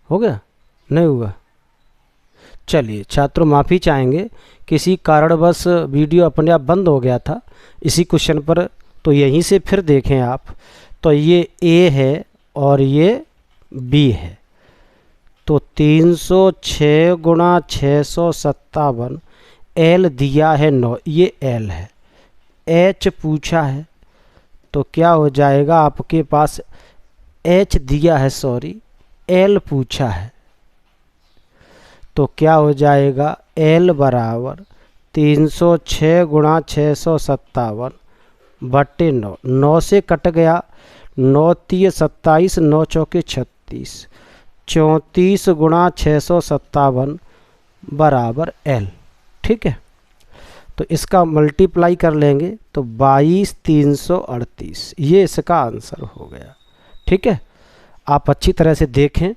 हो गया? नहीं हुआ? चलिए छात्रों माफ़ी चाहेंगे, किसी कारणवश वीडियो अपने आप बंद हो गया था इसी क्वेश्चन पर, तो यहीं से फिर देखें आप। तो ये ए है और ये बी है। तो 306 गुणा 657, एल दिया है 9, ये एल है। एच पूछा है तो क्या हो जाएगा आपके पास, एच दिया है सॉरी, एल पूछा है तो क्या हो जाएगा, एल बराबर 306 गुणा 657 बटे 9, 9 से कट गया, 9 तिये 27, 9 चौके 36, 34 गुणा 657 बराबर एल। ठीक है, तो इसका मल्टीप्लाई कर लेंगे तो 22 338, ये इसका आंसर हो गया। ठीक है, आप अच्छी तरह से देखें,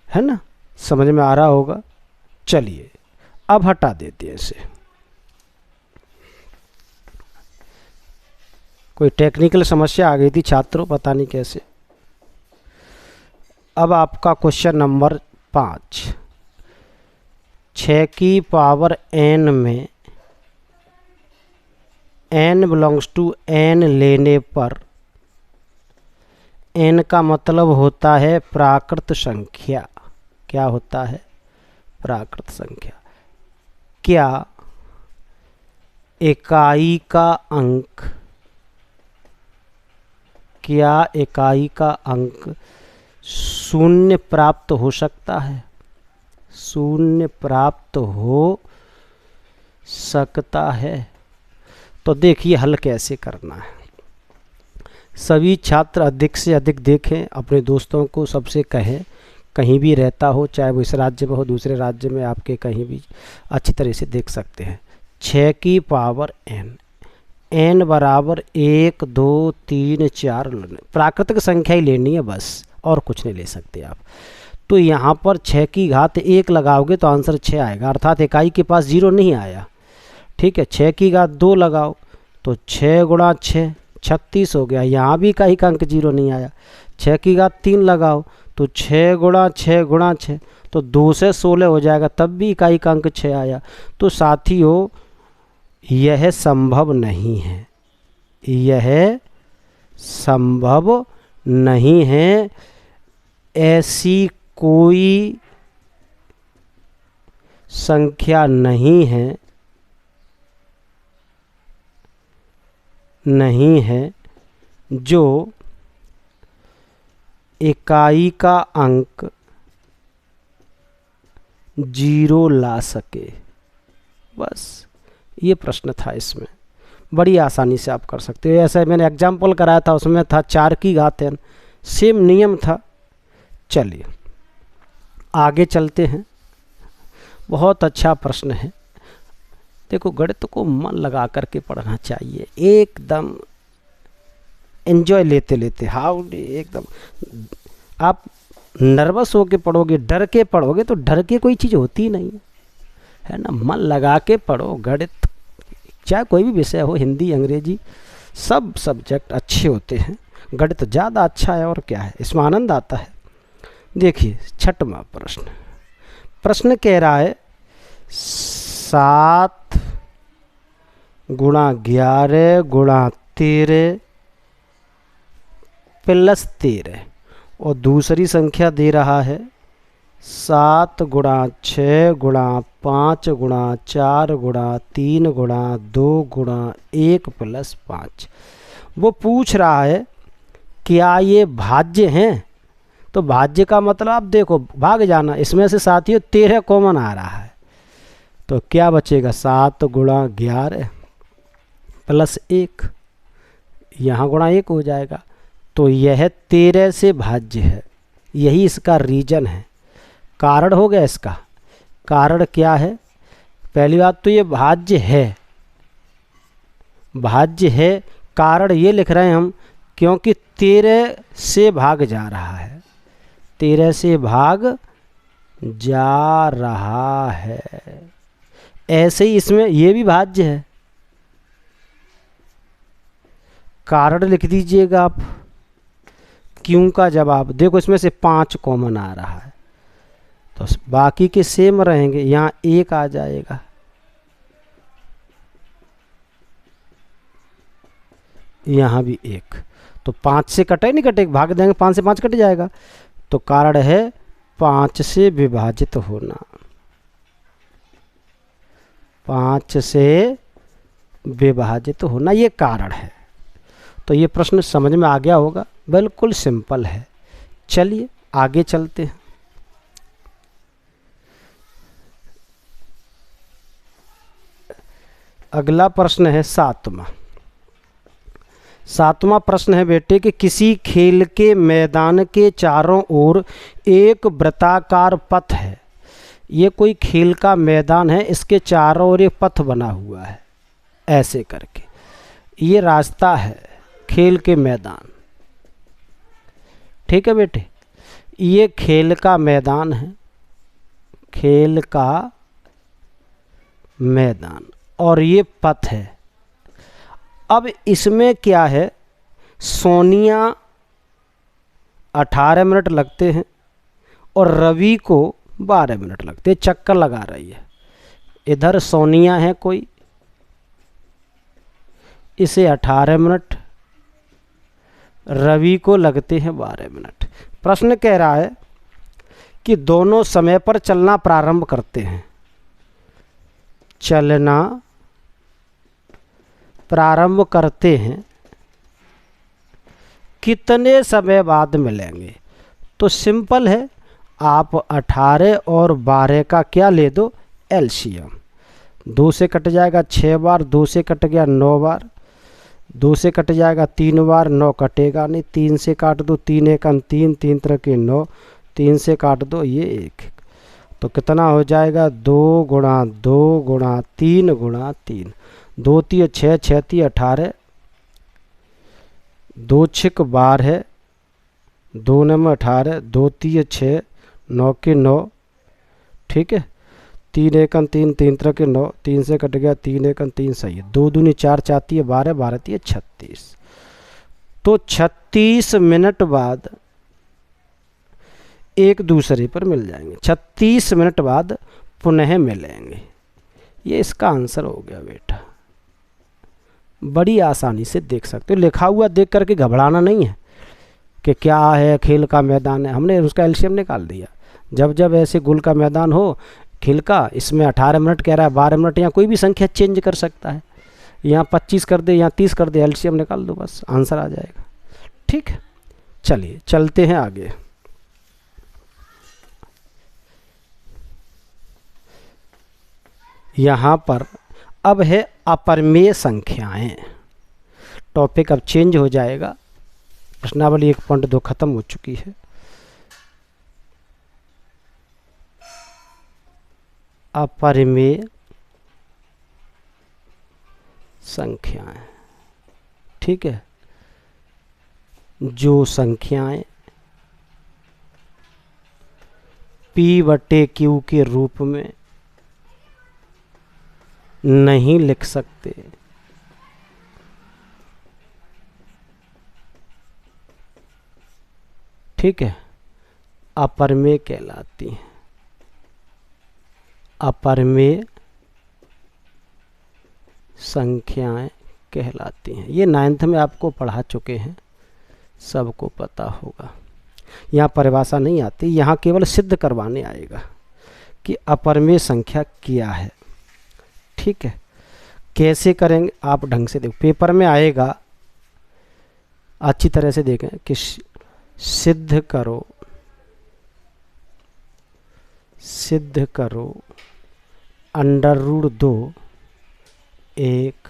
है ना, समझ में आ रहा होगा। चलिए अब हटा देते हैं इसे। कोई टेक्निकल समस्या आ गई थी छात्रों, पता नहीं कैसे। अब आपका क्वेश्चन नंबर 5, 6 की पावर n में n बिलोंग्स टू n लेने पर n का मतलब होता है प्राकृत संख्या। क्या होता है? प्राकृत संख्या। क्या इकाई का अंक, क्या इकाई का अंक शून्य प्राप्त हो सकता है? शून्य प्राप्त हो सकता है। तो देखिए हल कैसे करना है। सभी छात्र अधिक से अधिक देखें, अपने दोस्तों को सबसे कहें, कहीं भी रहता हो, चाहे वो इस राज्य में हो दूसरे राज्य में, आपके कहीं भी अच्छी तरह से देख सकते हैं। 6 की पावर n, n बराबर 1 2 3 4, प्राकृतिक संख्या ही लेनी है बस, और कुछ नहीं ले सकते आप। तो यहाँ पर 6 की घात 1 लगाओगे तो आंसर 6 आएगा, अर्थात इकाई के पास 0 नहीं आया। ठीक है, 6 की घात 2 लगाओ तो 6 गुणा 6 36 हो गया, यहाँ भी इकाई का अंक 0 नहीं आया। 6 की घात 3 लगाओ तो 6 गुणा 6 गुणा 6, तो 2 से 16 हो जाएगा, तब भी इकाई का अंक 6 आया। तो साथियों यह संभव नहीं है, यह संभव नहीं है। ऐसी कोई संख्या नहीं है, नहीं है जो इकाई का अंक 0 ला सके। बस ये प्रश्न था, इसमें बड़ी आसानी से आप कर सकते हो। ऐसा मैंने एग्जाम्पल कराया था, उसमें था 4 की घात n, सेम नियम था। चलिए आगे चलते हैं। बहुत अच्छा प्रश्न है। देखो गणित को मन लगा करके पढ़ना चाहिए, एकदम एंजॉय लेते लेते, हाउ एकदम। आप नर्वस होके पढ़ोगे, डर के पढ़ोगे तो डर के कोई चीज़ होती ही नहीं है ना। मन लगा के पढ़ो। गणित चाहे कोई भी विषय हो, हिंदी अंग्रेजी सब सब्जेक्ट अच्छे होते हैं, गणित ज़्यादा अच्छा है। और क्या है, इसमें आनंद आता है। देखिए 6वां प्रश्न, प्रश्न कह रहा है 7 गुणा 11 गुणा 13 प्लस 13, और दूसरी संख्या दे रहा है 7 गुणा 6 गुणा 5 गुणा 4 गुणा 3 गुणा 2 गुणा 1 प्लस 5। वो पूछ रहा है क्या ये भाज्य हैं? तो भाज्य का मतलब आप देखो, भाग जाना, इसमें से साथियों 13 कॉमन आ रहा है, तो क्या बचेगा 7 गुणा 11 प्लस 1, यहाँ गुणा 1 हो जाएगा। तो यह 13 से भाज्य है, यही इसका रीजन है, कारण हो गया इसका। कारण क्या है? पहली बात तो ये भाज्य है, भाज्य है। कारण ये लिख रहे हैं हम क्योंकि 13 से भाग जा रहा है, 13 से भाग जा रहा है। ऐसे ही इसमें ये भी भाज्य है, कारण लिख दीजिएगा आप क्यों का जवाब देखो, इसमें से 5 कॉमन आ रहा है तो बाकी के सेम रहेंगे, यहाँ 1 आ जाएगा, यहाँ भी 1, तो 5 से कटे नहीं कटे, भाग देंगे 5 से 5 कट जाएगा। तो कारण है 5 से विभाजित होना, 5 से विभाजित होना ये कारण है। तो ये प्रश्न समझ में आ गया होगा, बिल्कुल सिंपल है। चलिए आगे चलते हैं। अगला प्रश्न है 7वां प्रश्न है बेटे कि किसी खेल के मैदान के चारों ओर एक वृत्ताकार पथ है। ये कोई खेल का मैदान है, इसके चारों ओर एक पथ बना हुआ है ऐसे करके, ये रास्ता है खेल के मैदान। ठीक है बेटे, ये खेल का मैदान है, खेल का मैदान, और ये पथ है। अब इसमें क्या है, सोनिया 18 मिनट लगते हैं और रवि को 12 मिनट लगते हैं, चक्कर लगा रही है। इधर सोनिया है कोई, इसे 18 मिनट, रवि को लगते हैं 12 मिनट। प्रश्न कह रहा है कि दोनों समय पर चलना प्रारंभ करते हैं, चलना प्रारंभ करते हैं, कितने समय बाद मिलेंगे। तो सिंपल है, आप 18 और 12 का क्या ले दो, एलसीएम। 2 से कट जाएगा 6 बार, 2 से कट गया 9 बार, 2 से कट जाएगा 3 बार, 9 कटेगा नहीं, 3 से काट दो, 3 एकम 3, 3 तरह के 9, 3 से काट दो ये 1, तो कितना हो जाएगा 2 गुणा 2 गुणा 3 गुणा 3, 2 3 6, 6 3 18, 2 6 12 है, 2 9 18, 2 3 6, 9 के 9, ठीक है, 3 एकम 3, 3 तरह के 9, 3 से कट गया 3 एकम 3, सही है। 2 दूनी 4, 4 3 12, 12 3 36, तो 36 मिनट बाद एक दूसरे पर मिल जाएंगे, 36 मिनट बाद पुनः मिलेंगे। ये इसका आंसर हो गया बेटा, बड़ी आसानी से देख सकते हो। लिखा हुआ देख करके घबराना नहीं है कि क्या है, खेल का मैदान है, हमने उसका एलसीएम निकाल दिया। जब जब ऐसे गोल का मैदान हो खेल का, इसमें 18 मिनट कह रहा है, 12 मिनट, यहाँ कोई भी संख्या चेंज कर सकता है, यहाँ 25 कर दे, यहाँ 30 कर दे, एलसीएम निकाल दो, बस आंसर आ जाएगा। ठीक है, चलिए चलते हैं आगे। यहाँ पर अब है अपरिमेय संख्याएं। टॉपिक अब चेंज हो जाएगा, प्रश्नावली 1.2 खत्म हो चुकी है। अपरिमेय संख्याएं, ठीक है, जो संख्याएं P/Q के रूप में नहीं लिख सकते, ठीक है, अपरिमेय कहलाती हैं, अपरिमेय संख्याएं कहलाती हैं। ये 9th में आपको पढ़ा चुके हैं, सबको पता होगा। यहाँ परिभाषा नहीं आती, यहाँ केवल सिद्ध करवाने आएगा कि अपरिमेय संख्या क्या है। ठीक है, कैसे करेंगे आप ढंग से देखो, पेपर में आएगा, अच्छी तरह से देखें कि सिद्ध करो, सिद्ध करो √2 एक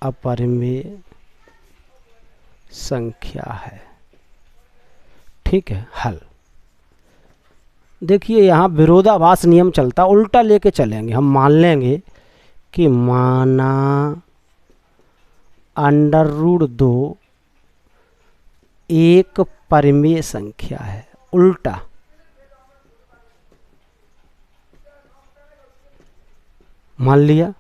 अपरिमेय संख्या है। ठीक है, हल देखिए, यहाँ विरोधाभास नियम चलता, उल्टा लेके चलेंगे। हम मान लेंगे कि माना √2 एक परिमेय संख्या है, उल्टा मान लिया,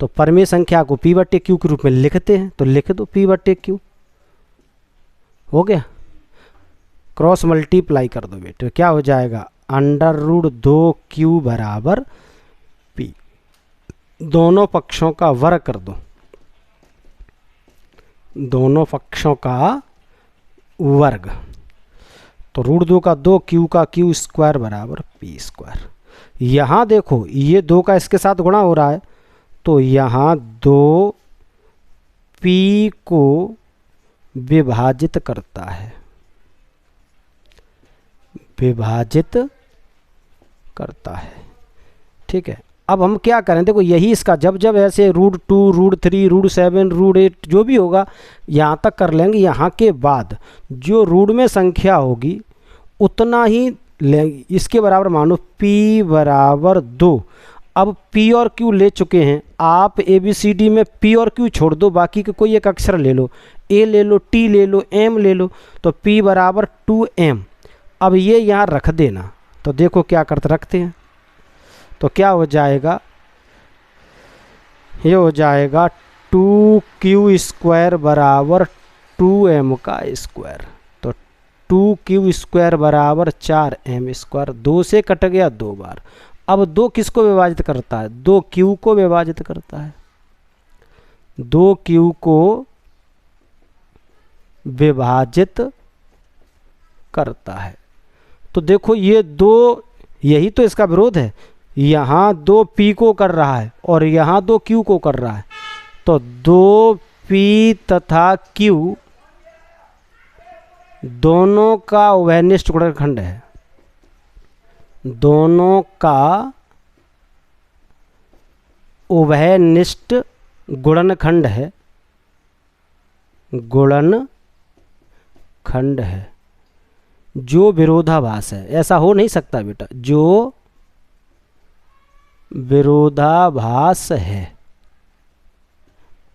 तो परिमेय संख्या को p/q के रूप में लिखते हैं, तो लिख दो p/q, हो गया। क्रॉस मल्टीप्लाई कर दो बेटे, क्या हो जाएगा, √2q बराबर p। दोनों पक्षों का वर्ग कर दो, दोनों पक्षों का वर्ग, तो √2 का 2, q का q स्क्वायर बराबर p स्क्वायर। यहाँ देखो ये 2 का इसके साथ गुणा हो रहा है, तो यहाँ 2 p को विभाजित करता है, विभाजित करता है, ठीक है। अब हम क्या करें, देखो यही इसका जब जब ऐसे √2, √3, √7, √8 जो भी होगा यहाँ तक कर लेंगे। यहाँ के बाद जो रूट में संख्या होगी उतना ही लेंगे, इसके बराबर मानो p बराबर 2। अब p और q ले चुके हैं आप, ABCD में p और q छोड़ दो, बाकी के कोई एक अक्षर ले लो, a ले लो, t ले लो, m ले लो, तो p बराबर 2m। अब ये यहाँ रख देना, तो देखो क्या करते रखते हैं, तो क्या हो जाएगा, ये हो जाएगा 2q स्क्वायर बराबर 2m का स्क्वायर, तो 2q स्क्वायर बराबर 4m स्क्वायर। 2 से कट गया 2 बार। अब 2 किसको विभाजित करता है, 2q को विभाजित करता है, 2q को विभाजित करता है। तो देखो ये 2, यही तो इसका विरोध है, यहाँ 2 p को कर रहा है और यहाँ 2 q को कर रहा है, तो 2 p तथा q दोनों का उभयनिष्ठ गुणनखंड है, दोनों का उभयनिष्ठ गुणनखंड है, गुणनखंड है। जो विरोधाभास है, ऐसा हो नहीं सकता बेटा, जो विरोधाभास है,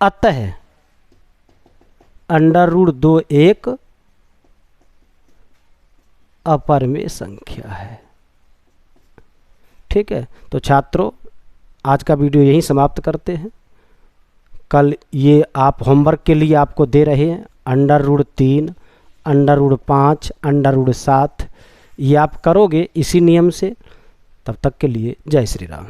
अतः √2 एक अपरिमेय संख्या है, ठीक है। तो छात्रों आज का वीडियो यहीं समाप्त करते हैं। कल ये आप होमवर्क के लिए आपको दे रहे हैं √3, √5, √7, ये आप करोगे इसी नियम से। तब तक के लिए जय श्री राम।